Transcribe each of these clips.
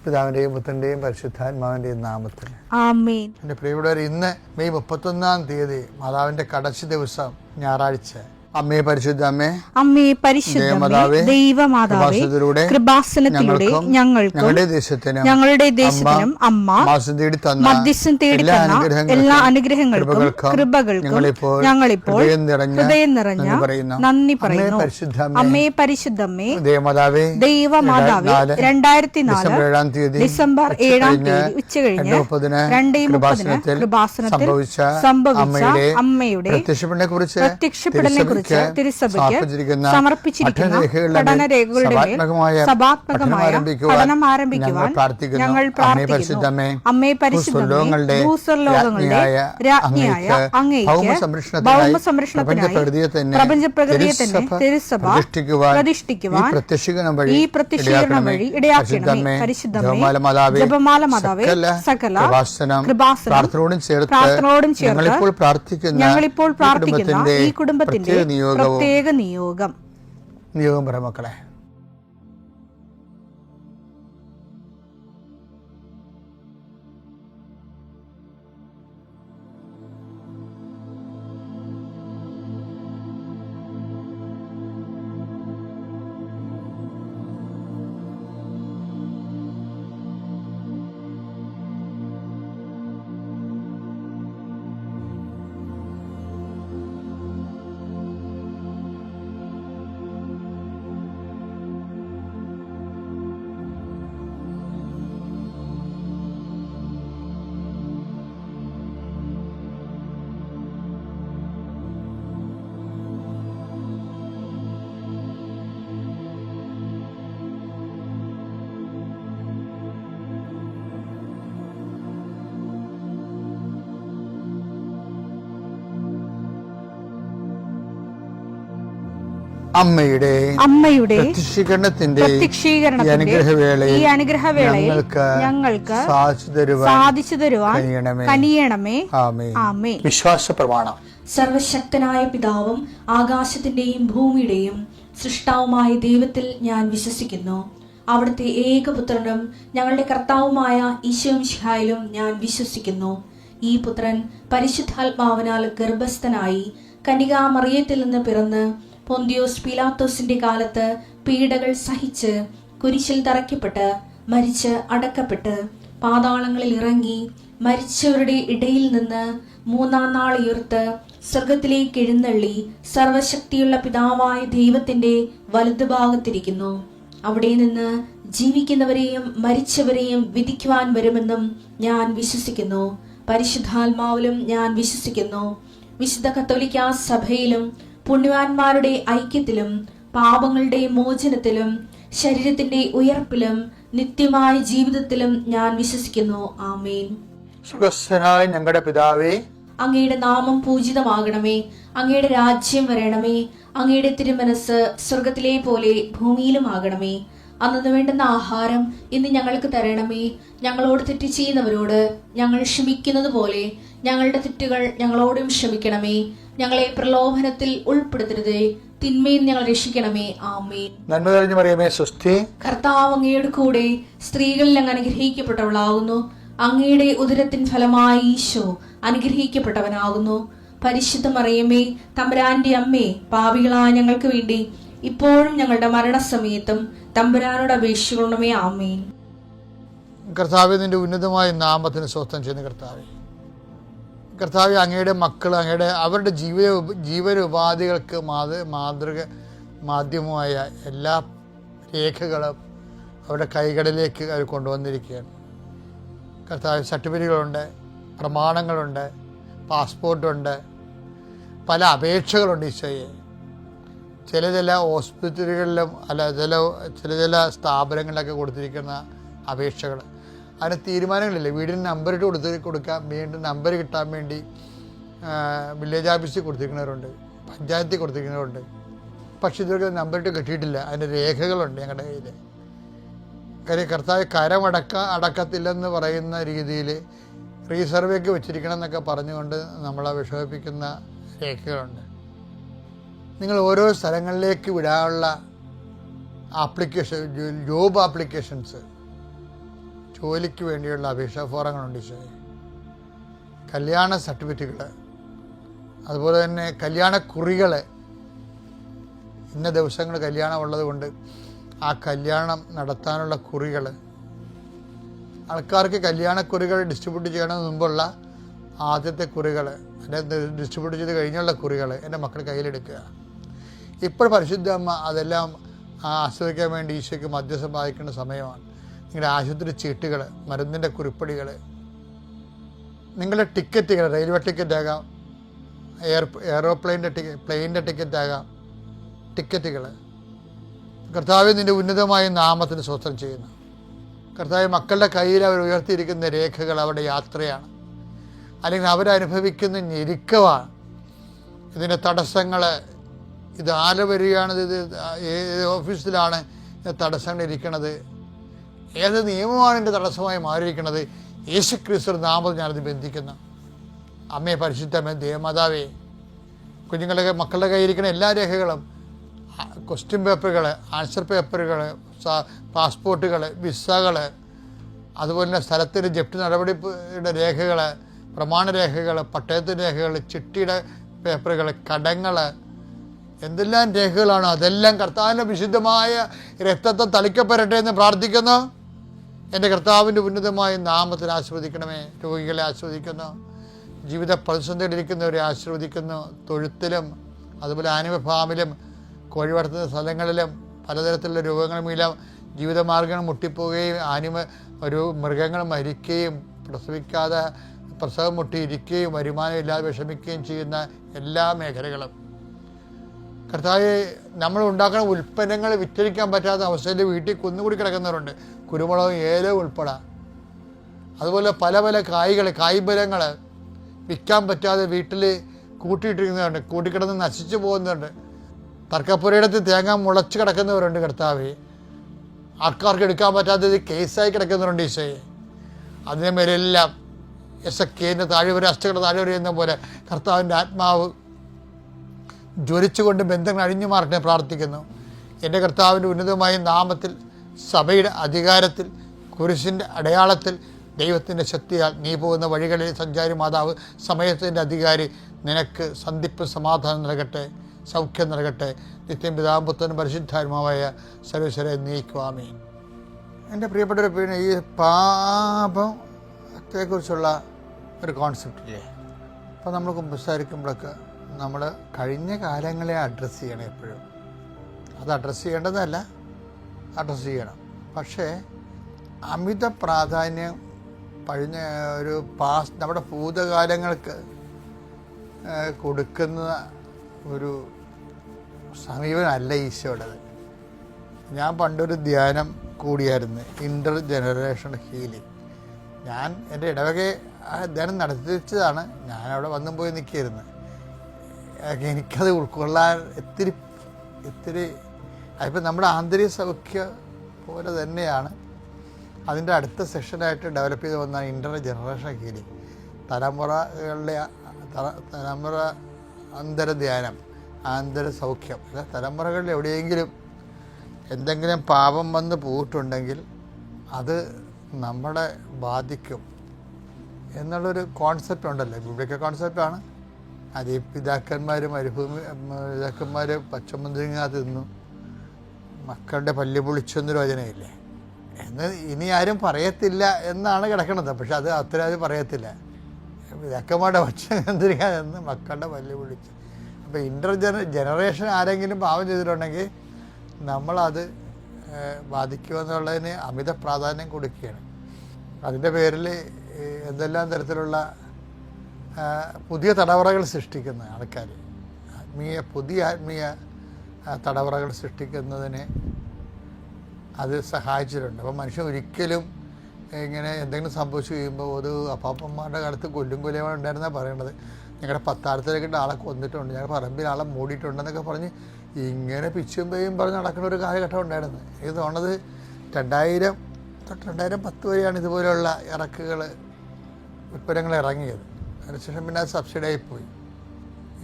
പിതാവിന്റെയും പുത്രന്റെയും പരിശുദ്ധാത്മാവിന്റെയും നാമത്തിൽ ആമേൻ. എൻ്റെ പ്രിയപ്പെട്ടവർ, ഇന്ന് മെയ് 31 മാതാവിന്റെ കടശി ദിവസം, ഞായറാഴ്ച. അമ്മേ പരിശുദ്ധ അമ്മേ, അമ്മേ പരിശുദ്ധമേ, ദൈവമാതാവേ, കൃപാസനത്തിലൂടെ ഞങ്ങളുടെ ദേശത്തിനും അമ്മ മധ്യസ്ഥം തേടി തന്ന എല്ലാ അനുഗ്രഹങ്ങൾക്കും കൃപകൾക്കും ഞങ്ങളിപ്പോൾ ഹൃദയം നിറഞ്ഞ നന്ദി പറയുന്നു. അമ്മേ പരിശുദ്ധമേ, ദൈവമാതാവേ, 2004 ഡിസംബർ 7 ഉച്ചകഴിഞ്ഞ് 2:30 കൃപാസനത്തിൽ സംഭവിച്ച അമ്മയുടെ പ്രത്യക്ഷപ്പെടലിനെ കുറിച്ച് തിരുസഭയ്ക്ക് സമർപ്പിച്ചിരിക്കുന്ന പഠനരേഖകളുടെ സഭാത്മകമായ പഠനം ആരംഭിക്കുവാൻ ഞങ്ങൾ പ്രാർത്ഥിക്കുന്നു. അമ്മേ പരിശുദ്ധമേ, ഭൂസ്വർലോകങ്ങളുടെ രാജ്ഞിയായ അങ്ങേയ്ക്ക് ഭൗമസംരക്ഷണത്തിനായി പ്രപഞ്ചപ്രകൃതിയെ തന്നെ തിരുസഭ പ്രതിഷ്ഠിക്കുവാൻ ഈ പ്രത്യക്ഷീകരണം വഴി ഇടയാക്കണമേ. പരിശുദ്ധമേ, ജപമാല മാതാവേ, സകല കൃപാസനം പ്രാർത്ഥനയോടും ചേർത്ത് ഞങ്ങളിപ്പോൾ പ്രാർത്ഥിക്കുന്ന ഈ കുടുംബത്തിന്റെ പ്രത്യേക നിയോഗം പറ മക്കളെ. അമ്മയുടെ പ്രത്യക്ഷീകരണത്തിന്റെ ഈ അനുഗ്രഹവേളയിൽ ഞങ്ങൾക്ക് സാധിച്ചു തരുവാൻ കനിയണമേ. ആമേൻ. വിശ്വാസ പ്രമാണം. സർവശക്തനായ പിതാവും ആകാശത്തിന്റെയും ഭൂമിയുടെയും സൃഷ്ടാവുമായ ദൈവത്തിൽ ഞാൻ വിശ്വസിക്കുന്നു. അവിടുത്തെ ഏകപുത്രനും ഞങ്ങളുടെ കർത്താവുമായ ഈശോമിശിഹായിലും ഞാൻ വിശ്വസിക്കുന്നു. ഈ പുത്രൻ പരിശുദ്ധാത്മാവിനാൽ ഗർഭസ്ഥനായി കന്യകാമറിയത്തിൽ നിന്ന് പിറന്ന് പൊന്തിയോസ് പീലാത്തോസിന്റെ കാലത്ത് പീഡകൾ സഹിച്ച് കുരിശിൽ തറയ്ക്കപ്പെട്ട് മരിച്ച് അടക്കപ്പെട്ട് പാതാളങ്ങളിൽ ഇറങ്ങി മരിച്ചവരുടെ ഇടയിൽ നിന്ന് 3-ാം നാൾ ഉയർത്ത് സ്വർഗത്തിലേക്ക് എഴുന്നള്ളി സർവശക്തിയുള്ള പിതാവായ ദൈവത്തിന്റെ വലതുഭാഗത്തിരിക്കുന്നു. അവിടെ നിന്ന് ജീവിക്കുന്നവരെയും മരിച്ചവരെയും വിധിക്കുവാൻ വരുമെന്നും ഞാൻ വിശ്വസിക്കുന്നു. പരിശുദ്ധാത്മാവിലും ഞാൻ വിശ്വസിക്കുന്നു. വിശുദ്ധ കത്തോലിക്കാ സഭയിലും പുണ്യവാന്മാരുടെ ഐക്യത്തിലും പാപങ്ങളുടെ മോചനത്തിലും ശരീരത്തിന്റെ ഉയർപ്പിലും നിത്യമായ ജീവിതത്തിലും ഞാൻ വിശ്വസിക്കുന്നു. ആമേൻ. സുഖസ്ഥനായ ഞങ്ങളുടെ പിതാവേ, അങ്ങയുടെ നാമം പൂജിതമാകണമേ. അങ്ങയുടെ രാജ്യം വരണമേ. അങ്ങയുടെ തിരുമനസ് സ്വർഗത്തിലെ പോലെ ഭൂമിയിലും ആകണമേ. അന്നു വേണ്ടുന്ന ആഹാരം ഇന്ന് ഞങ്ങൾക്ക് തരണമേ. ഞങ്ങളോട് തെറ്റ് ചെയ്യുന്നവരോട് ഞങ്ങൾ ക്ഷമിക്കുന്നത് പോലെ ഞങ്ങളുടെ തെറ്റുകൾ ഞങ്ങളോടും ക്ഷമിക്കണമേ. ഞങ്ങളെ പ്രലോഭനത്തിൽ ഉൾപ്പെടുത്തരുതേ, തിന്മയിൽ ഞങ്ങൾ രക്ഷിക്കണമേ. ആമേൻ. നന്മ നിറഞ്ഞ മറിയമേ, സ്വസ്തി. കർത്താവ് അങ്ങയുടെ കൂടെ സ്ത്രീകളിൽ അങ്ങ് അനുഗ്രഹിക്കപ്പെട്ടവളാകുന്നു. അങ്ങയുടെ ഉദരത്തിൻ ഫലമായി ഈശോ അനുഗ്രഹിക്കപ്പെട്ടവനാകുന്നു. പരിശുദ്ധ മറിയമേ, തമ്പുരാന്റെ അമ്മേ, പാപികളായ ഞങ്ങൾക്ക് വേണ്ടി ഇപ്പോഴും ഞങ്ങളുടെ മരണസമയത്തും തമ്പുരാനോട് അപേക്ഷിക്കണമേ. ആമേൻ. കർത്താവേ, നിന്റെ ഉന്നതമായ നാമത്തിന് സ്വസ്ഥം ചെയ്യുന്ന കർത്താവെ, അങ്ങയുടെ മക്കൾ അവരുടെ ജീവനോപാധികൾക്ക് മാധ്യമമായ എല്ലാ രേഖകളും അവരുടെ കൈകളിലേക്ക് അവർ കൊണ്ടുവന്നിരിക്കുകയാണ്. കർത്താവ്, സർട്ടിഫിക്കറ്റുകളുണ്ട്, പ്രമാണങ്ങളുണ്ട്, പാസ്പോർട്ടുണ്ട്, പല അപേക്ഷകളുണ്ട്. ഈശോയെ, ചില ഹോസ്പിറ്റലുകളിലും ചില സ്ഥാപനങ്ങളിലൊക്കെ കൊടുത്തിരിക്കുന്ന അപേക്ഷകൾ, അതിന് തീരുമാനങ്ങളില്ല. വീടിന് നമ്പറിട്ട് കൊടുക്കാൻ വേണ്ടി നമ്പർ കിട്ടാൻ വേണ്ടി വില്ലേജ് ഓഫീസിൽ കൊടുത്തിരിക്കുന്നവരുണ്ട്, പഞ്ചായത്തിൽ കൊടുത്തിരിക്കുന്നവരുണ്ട്. പക്ഷെ ഇതൊക്കെ നമ്പറിട്ട് കിട്ടിയിട്ടില്ല. അതിൻ്റെ രേഖകളുണ്ട് ഞങ്ങളുടെ കയ്യിൽ. കാര്യം കർത്താവ് അടക്കത്തില്ലെന്ന് പറയുന്ന രീതിയിൽ റീസർവേക്ക് വെച്ചിരിക്കണം എന്നൊക്കെ പറഞ്ഞുകൊണ്ട് നമ്മളെ വിഷമിപ്പിക്കുന്ന രേഖകളുണ്ട്. നിങ്ങൾ ഓരോ സ്ഥലങ്ങളിലേക്ക് വിടാനുള്ള ജോബ് ആപ്ലിക്കേഷൻസ് ജോലിക്ക് വേണ്ടിയുള്ള അപേക്ഷാ ഫോറങ്ങളുണ്ട് ഈശോയെ, കല്യാണ സർട്ടിഫിക്കറ്റുകൾ, അതുപോലെ തന്നെ കല്യാണക്കുറികൾ. ഇന്ന ദിവസങ്ങൾ കല്യാണം ഉള്ളത് കൊണ്ട് ആ കല്യാണം നടത്താനുള്ള കുറികൾ, ആൾക്കാർക്ക് കല്യാണക്കുറികൾ ഡിസ്ട്രിബ്യൂട്ട് ചെയ്യണമെന്ന് മുമ്പുള്ള ആദ്യത്തെ കുറികൾ, അതിൻ്റെ ഡിസ്ട്രിബ്യൂട്ട് ചെയ്ത് കഴിഞ്ഞുള്ള കുറികൾ എൻ്റെ മക്കൾ കയ്യിലെടുക്കുക. ഇപ്പോൾ പരിശുദ്ധ അമ്മ അതെല്ലാം ആസ്വദിക്കാൻ വേണ്ടി ഈശോയ്ക്ക് മധ്യസ്ഥം വഹിക്കേണ്ട സമയമാണ്. നിങ്ങളുടെ ആശുപത്രി ചീട്ടുകൾ, മരുന്നിൻ്റെ കുറിപ്പടികൾ, നിങ്ങളുടെ ടിക്കറ്റുകൾ, റെയിൽവേ ടിക്കറ്റ് ആകാം, പ്ലെയിനിൻ്റെ ടിക്കറ്റ് ആകാം, ടിക്കറ്റുകൾ. കർത്താവ് നിൻ്റെ ഉന്നതമായ നാമത്തിന് സ്വസ്ഥം ചെയ്യുന്നു. കർത്താവ് മക്കളുടെ കയ്യിൽ അവർ ഉയർത്തിയിരിക്കുന്ന രേഖകൾ അവരുടെ യാത്രയാണ്, അല്ലെങ്കിൽ അവരനുഭവിക്കുന്ന ഞെരുക്കമാണ്. ഇതിൻ്റെ തടസ്സങ്ങൾ, ഇത് ആര് വരികയാണിത്, ഇത് ഏത് ഓഫീസിലാണ് തടസ്സങ്ങൾ ഇരിക്കണത്, ഏത് നിയമമാണ് എൻ്റെ തടസ്സമായി മാറിയിരിക്കുന്നത്, യേശുക്രിസ്തു നാമത്തിൽ ഞാനത് ബന്ധിക്കുന്നു. അമ്മേ, പരിശുദ്ധമേ, ദേവമാതാവേ, കുഞ്ഞുങ്ങളുടെ മക്കളുടെ കയ്യിരിക്കുന്ന എല്ലാ രേഖകളും, ക്വസ്റ്റ്യൻ പേപ്പറുകൾ, ആൻസർ പേപ്പറുകൾ, പാസ്പോർട്ടുകൾ, വിസകൾ, അതുപോലെ തന്നെ സ്ഥലത്തിൻ്റെ ജപ്തി നടപടിയുടെ രേഖകൾ, പ്രമാണരേഖകൾ, പട്ടയത്തിൻ്റെ രേഖകൾ, ചിട്ടിയുടെ പേപ്പറുകൾ, കടങ്ങൾ, എന്തെല്ലാം രേഖകളാണോ അതെല്ലാം കർത്താവിൻ്റെ വിശുദ്ധമായ രക്തത്തെ തളിക്കപ്പെടട്ടെ എന്ന് പ്രാർത്ഥിക്കുന്നു. എൻ്റെ കർത്താവിൻ്റെ ഉന്നതമായ നാമത്തിൽ ആശീർവദിക്കണമേ. രോഗികളെ ആശീർവദിക്കുന്നു, ജീവിത പ്രതിസന്ധിയിലിരിക്കുന്നവരെ ആശീർവദിക്കുന്നു. തൊഴുത്തിലും അതുപോലെ ആനിമൽ ഫാമിലും കോഴി വളർത്തുന്ന സ്ഥലങ്ങളിലും പലതരത്തിലുള്ള രോഗങ്ങൾ മൂലം ജീവിതമാർഗ്ഗങ്ങൾ മുട്ടിപ്പോവുകയും മൃഗങ്ങൾ മരിക്കുകയും പ്രസവിക്കാതെ പ്രസവം മുട്ടിയിരിക്കുകയും വരുമാനം ഇല്ലാതെ വിഷമിക്കുകയും ചെയ്യുന്ന എല്ലാ മേഖലകളും കർത്താവേ, നമ്മൾ ഉണ്ടാക്കുന്ന ഉൽപ്പന്നങ്ങൾ വിറ്റഴിക്കാൻ പറ്റാത്ത അവസ്ഥയിൽ വീട്ടിൽ കുന്നുകൂടി കിടക്കുന്നവരുണ്ട്. കുരുമുളകും ഏലവും ഉൾപ്പെടെ, അതുപോലെ പല പല കായ്ഫലങ്ങൾ വിൽക്കാൻ പറ്റാതെ വീട്ടിൽ കൂട്ടിയിട്ടിരിക്കുന്നവരുണ്ട്, കൂട്ടിക്കിടന്ന് നശിച്ചു പോകുന്നവരുണ്ട്. തർക്കപ്പുരയിടത്ത് തേങ്ങ മുളച്ച് കിടക്കുന്നവരുണ്ട്. കർത്താവേ, ആൾക്കാർക്ക് എടുക്കാൻ പറ്റാത്തത് കേസായി കിടക്കുന്നവരുണ്ട്. ഈശോയെ, അതിനെ മേലെല്ലാം എസക്കേൻ്റെ താഴ്വര, അസ്ഥികളുടെ താഴ്വര എന്ന പോലെ കർത്താവിൻ്റെ ആത്മാവ് ജ്വലിച്ചുകൊണ്ട് ബന്ധങ്ങൾ അഴിഞ്ഞു മാറട്ടെ പ്രാർത്ഥിക്കുന്നു. എൻ്റെ കർത്താവിൻ്റെ ഉന്നതമായ നാമത്തിൽ, സഭയുടെ അധികാരത്തിൽ, കുരിശിൻ്റെ അടയാളത്തിൽ, ദൈവത്തിൻ്റെ ശക്തിയാൽ നീ പോകുന്ന വഴികളിൽ സഞ്ചാരി മാതാവ്, സമയത്തിൻ്റെ അധികാരി, നിനക്ക് സന്ധിപ്പ് സമാധാനം നൽകട്ടെ, സൗഖ്യം നൽകട്ടെ. നിത്യം പിതാവും പുത്രനും പരിശുദ്ധാത്മാവായ സർവ്വേശ്വരനെ നീക്കുവാമേ. എൻ്റെ പ്രിയപ്പെട്ടവരെ, പിന്നെ ഈ പാപത്തെക്കുറിച്ചുള്ള ഒരു കോൺസെപ്റ്റില്ലേ, അപ്പോൾ നമ്മൾ സംസാരിക്കുമ്പോഴൊക്കെ നമ്മൾ കഴിഞ്ഞ കാലങ്ങളെ അഡ്രസ്സ് ചെയ്യണം. എപ്പോഴും അത് അഡ്രസ്സ് ചെയ്യേണ്ടതല്ല, അഡ്രസ്സ് ചെയ്യണം. പക്ഷേ അമിത പ്രാധാന്യം നമ്മുടെ ഭൂതകാലങ്ങൾക്ക് കൊടുക്കുന്ന ഒരു സമീപനമല്ല ഈശോയുടേത്. ഞാൻ പണ്ടൊരു ധ്യാനം കൂടിയായിരുന്നു, ഇൻ്റർ ജനറേഷൻ ഹീലിംഗ്. ഞാൻ എൻ്റെ ഇടവകയെ ധ്യാനം നടത്തിച്ചതാണ്. ഞാനവിടെ വന്നും പോയി നിൽക്കുകയായിരുന്നു. എനിക്കത് ഉൾക്കൊള്ളാൻ ഇത്തിരി അതിപ്പോൾ നമ്മുടെ ആന്തരിക സൗഖ്യം പോലെ തന്നെയാണ്. അതിൻ്റെ അടുത്ത സെഷനായിട്ട് ഡെവലപ്പ് ചെയ്ത് വന്ന ഇൻ്റർ ജനറേഷൻ ഹീലിംഗ്, തലമുറ അന്തരധ്യാനം, ആന്തര സൗഖ്യം. അല്ല, തലമുറകളിൽ എവിടെയെങ്കിലും എന്തെങ്കിലും പാപം വന്ന് പോയിട്ടുണ്ടെങ്കിൽ അത് നമ്മളെ ബാധിക്കും എന്നുള്ളൊരു കോൺസെപ്റ്റ് ഉണ്ടല്ലോ, ബിബ്ലിക്കൽ കോൺസെപ്റ്റാണ്. അത് ഈ പിതാക്കന്മാർ പച്ചമുന്തിരിങ്ങ തിന്നു, മക്കളുടെ പല്ല് പൊളിച്ചെന്നൊരു വചനമില്ലേ എന്ന് ഇനി ആരും പറയത്തില്ല എന്നാണ് കിടക്കുന്നത്. പക്ഷെ അത് അത്ര പറയത്തില്ല. പിതാക്കന്മാരുടെ പച്ചമുന്തിരിങ്ങ തിന്ന് മക്കളുടെ പല്ല് പൊളിച്ച്. അപ്പോൾ ഇൻ്റർ ജനറേഷൻ ആരെങ്കിലും പാവം ചെയ്തിട്ടുണ്ടെങ്കിൽ നമ്മളത് ബാധിക്കുമെന്നുള്ളതിന് അമിത പ്രാധാന്യം കൊടുക്കുകയാണ്. അതിൻ്റെ പേരിൽ എന്തെല്ലാം തരത്തിലുള്ള പുതിയ തടവറകൾ സൃഷ്ടിക്കുന്ന ആൾക്കാർ, പുതിയ ആത്മീയ തടവറകൾ സൃഷ്ടിക്കുന്നതിന് അത് സഹായിച്ചിട്ടുണ്ട്. അപ്പോൾ മനുഷ്യൻ ഒരിക്കലും ഇങ്ങനെ എന്തെങ്കിലും സംഭവിച്ചു കഴിയുമ്പോൾ ഒരു അപ്പാപ്പന്മാരുടെ കാലത്ത് കൊല്ലുകൊലയാണ് ഉണ്ടായിരുന്നാണ് പറയേണ്ടത്. ഞങ്ങളുടെ പത്താഴത്തിലേക്കിട്ട് ആളെ കൊന്നിട്ടുണ്ട്, ഞങ്ങളുടെ പറമ്പിൽ ആളെ മൂടിയിട്ടുണ്ടെന്നൊക്കെ പറഞ്ഞ് ഇങ്ങനെ പിച്ചും പേയും പറഞ്ഞ് നടക്കുന്ന ഒരു കാലഘട്ടം ഉണ്ടായിരുന്നു. എനിക്ക് തോന്നുന്നത് 2000 തൊട്ട് 2010 വരെയാണ് ഇതുപോലെയുള്ള ഉൽപ്പന്നങ്ങൾ ഇറങ്ങിയത്. അതിനുശേഷം പിന്നെ അത് സബ്സിഡായിപ്പോയി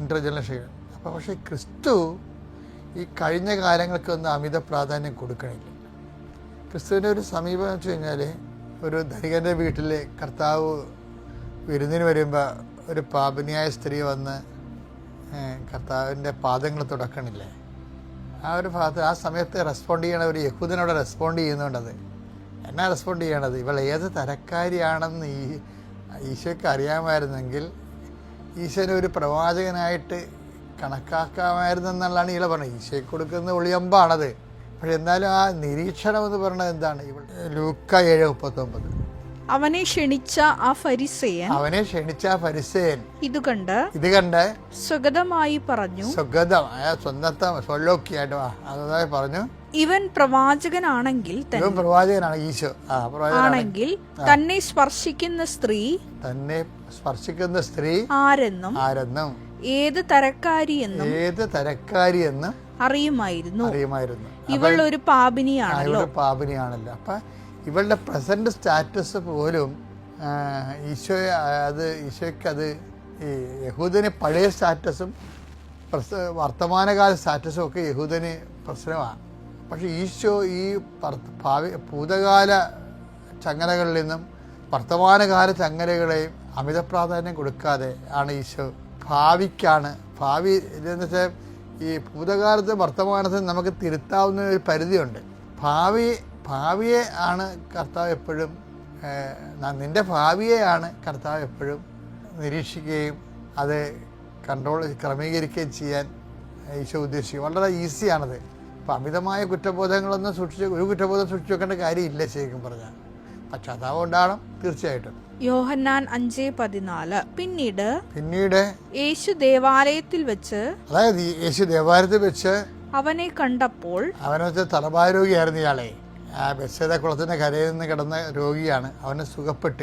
ഇൻ്റർ ജനറേഷൻ. അപ്പോൾ പക്ഷേ ക്രിസ്തു ഈ കഴിഞ്ഞ കാലങ്ങൾക്കൊന്നും അമിത പ്രാധാന്യം കൊടുക്കണില്ല. ക്രിസ്തുവിൻ്റെ ഒരു സമീപനം വെച്ച് കഴിഞ്ഞാൽ ഒരു ധനികൻ്റെ വീട്ടിൽ കർത്താവ് വിരുന്നിന് വരുമ്പോൾ ഒരു പാപിനിയായ സ്ത്രീ വന്ന് കർത്താവിൻ്റെ പാദങ്ങൾ തുടക്കണില്ലേ, ആ ഒരു ഭാഗത്ത് ആ സമയത്ത് റെസ്പോണ്ട് ചെയ്യണ ഒരു യഹൂദനോട് റെസ്പോണ്ട് ചെയ്യുന്നുണ്ടത്. എന്നാ റെസ്പോണ്ട് ചെയ്യണത്? ഇവൾ ഏത് തരക്കാരിയാണെന്ന് ഈശോയ്ക്ക് അറിയാമായിരുന്നെങ്കിൽ ഈശോനെ ഒരു പ്രവാചകനായിട്ട് കണക്കാക്കാമായിരുന്നെന്നുള്ളതാണ് ഈള പറഞ്ഞത്. ഈശോയ്ക്ക് കൊടുക്കുന്ന ഒളിയമ്പാണത്. പക്ഷെ എന്നാലും ആ നിരീക്ഷണം എന്ന് പറയുന്നത് എന്താണ്? ലൂക്ക 7:39 അവനെ ക്ഷണിച്ച ആ ഫരിസേയൻ ഇത് കണ്ട് സ്വഗതമായി പറഞ്ഞു, അതായത് പറഞ്ഞു, ഇവൻ പ്രവാചകനാണെങ്കിൽ ഈശോ ആണെങ്കിൽ തന്നെ സ്പർശിക്കുന്ന സ്ത്രീ ആരെന്നും ഏത് തരക്കാരിയെന്നും അറിയുമായിരുന്നു. ഇവൾ ഒരു പാപിനിയാണല്ലോ. അപ്പൊ ഇവളുടെ പ്രസന്റ് സ്റ്റാറ്റസ് പോലും ഈശോയ്ക്ക് ഈ യഹൂദന് പഴയ സ്റ്റാറ്റസും വർത്തമാനകാല സ്റ്റാറ്റസും ഒക്കെ യഹൂദന് പ്രശ്നമാണ്. പക്ഷെ ഈശോ ഈ ഭൂതകാല ചങ്ങലകളിൽ നിന്നും വർത്തമാനകാല ചങ്ങലകളെയും അമിത പ്രാധാന്യം കൊടുക്കാതെ ആണ് ഈശോ ഭാവി എന്ന് വെച്ചാൽ ഈ ഭൂതകാലത്ത് വർത്തമാനത്തിൽ നമുക്ക് തിരുത്താവുന്ന ഒരു പരിധിയുണ്ട്. ഭാവിയെ ആണ് കർത്താവ് എപ്പോഴും നിൻ്റെ ഭാവിയെയാണ് കർത്താവ് എപ്പോഴും നിരീക്ഷിക്കുകയും അത് ക്രമീകരിക്കുകയും ചെയ്യാൻ ഈശോ ഉദ്ദേശിക്കും. വളരെ ഈസിയാണത്. അപ്പം അമിതമായ കുറ്റബോധങ്ങളൊന്നും ഒരു കുറ്റബോധം സൂക്ഷിച്ചു വെക്കേണ്ട കാര്യമില്ല. ശരിക്കും പറഞ്ഞാൽ പശ്ചാത്താപം ഉണ്ടാവണം തീർച്ചയായിട്ടും. യോഹന്നാൻ 5:14 പിന്നീട് യേശു ദേവാലയത്തിൽ വെച്ച് അവനെ കണ്ടപ്പോൾ, അവനെ വെച്ച് തലഭാരോഗിയായിരുന്നു ഇയാളെ. ആ ബെത്സേദ കുളത്തിന്റെ കരയിൽ നിന്ന് കിടന്ന രോഗിയാണ്. അവനെ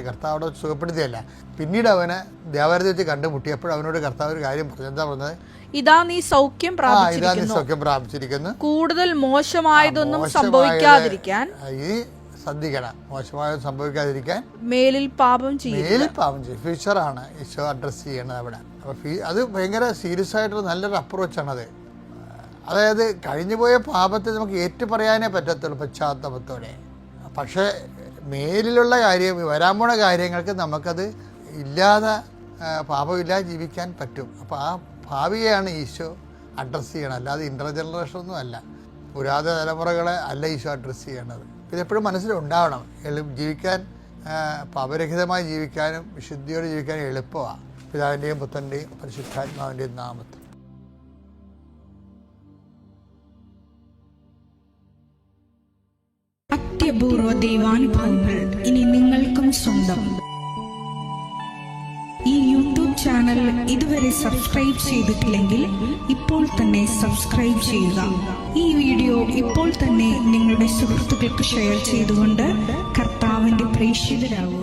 കർത്താവ് സുഖപ്പെടുത്തിയല്ല, പിന്നീട് അവനെ ദേവാലയത്തിൽ വെച്ച് കണ്ടുമുട്ടിയപ്പോൾ അവനോട് കർത്താവ് ഒരു കാര്യം പറഞ്ഞു. എന്താ പറഞ്ഞത്? ഇതാ നീ സൗഖ്യം പ്രാപിച്ചിരിക്കുന്നു, കൂടുതൽ മോശമായതൊന്നും സംഭവിക്കാതിരിക്കാൻ ശ്രദ്ധിക്കണം. മോശമായത് സംഭവിക്കാതിരിക്കാൻ മേലിൽ പാപം ചെയ്യും. ഫ്യൂച്ചറാണ് ഈശോ അഡ്രസ് ചെയ്യണത് അവിടെ. അപ്പൊ അത് ഭയങ്കര സീരിയസ് ആയിട്ടുള്ള നല്ലൊരു അപ്രോച്ചാണത്. അതായത് കഴിഞ്ഞുപോയ പാപത്തെ നമുക്ക് ഏറ്റുപറയാനേ പറ്റത്തുള്ളൂ പശ്ചാത്തലത്തോടെ. പക്ഷേ മേലിലുള്ള വരാൻ പോണ കാര്യങ്ങൾക്ക് നമുക്കത് പാപമില്ലാതെ ജീവിക്കാൻ പറ്റും. അപ്പോൾ ആ ഭാവിയെയാണ് ഈശോ അഡ്രസ്സ് ചെയ്യണം, അല്ലാതെ ഇൻ്റർ ജനറേഷനൊന്നും അല്ല. പുരാതന തലമുറകളെ അല്ല ഈശോ അഡ്രസ്സ് ചെയ്യണത്. ഇതെപ്പോഴും മനസ്സിലുണ്ടാവണം. ജീവിക്കാൻ പാപരഹിതമായി ജീവിക്കാനും വിശുദ്ധിയോടെ ജീവിക്കാനും എളുപ്പമാണ്. പിതാവിൻ്റെയും പുത്രൻ്റെയും പരിശുദ്ധാത്മാവിൻ്റെയും നാമത്തിൽ. അത്യപൂർവ ദൈവാനുഭവങ്ങൾ ഇനി നിങ്ങൾക്കും സ്വന്തം. ഈ യൂട്യൂബ് ചാനൽ ഇതുവരെ സബ്സ്ക്രൈബ് ചെയ്തിട്ടില്ലെങ്കിൽ ഇപ്പോൾ തന്നെ സബ്സ്ക്രൈബ് ചെയ്യുക. ഈ വീഡിയോ ഇപ്പോൾ തന്നെ നിങ്ങളുടെ സുഹൃത്തുക്കൾക്ക് ഷെയർ ചെയ്തുകൊണ്ട് കർത്താവിന്റെ പ്രേക്ഷിതരാകുക.